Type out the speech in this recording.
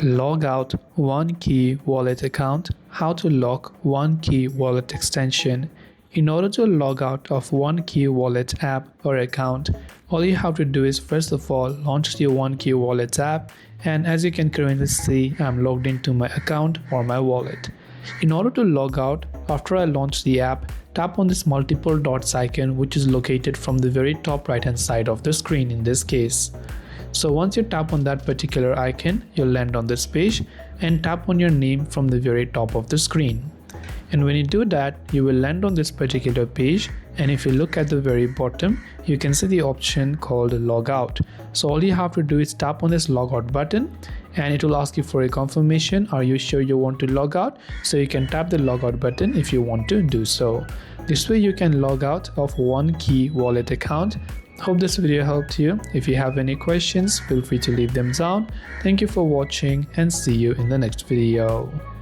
Logout OneKey Wallet account. How to log OneKey Wallet extension. In order to log out of OneKey Wallet app or account, all you have to do is first of all launch the OneKey Wallet app, and as you can currently see, I'm logged into my account or my wallet. In order to log out, after I launch the app, tap on this multiple dots icon which is located from the very top right hand side of the screen in this case. So once you tap on that particular icon, you'll land on this page and tap on your name from the very top of the screen. And when you do that, you will land on this particular page, and if you look at the very bottom, you can see the option called Logout. So all you have to do is tap on this Logout button and it will ask you for a confirmation. Are you sure you want to log out? So you can tap the Logout button if you want to do so. This way you can log out of OneKey Wallet account. Hope this video helped you. If you have any questions, feel free to leave them down. Thank you for watching and see you in the next video.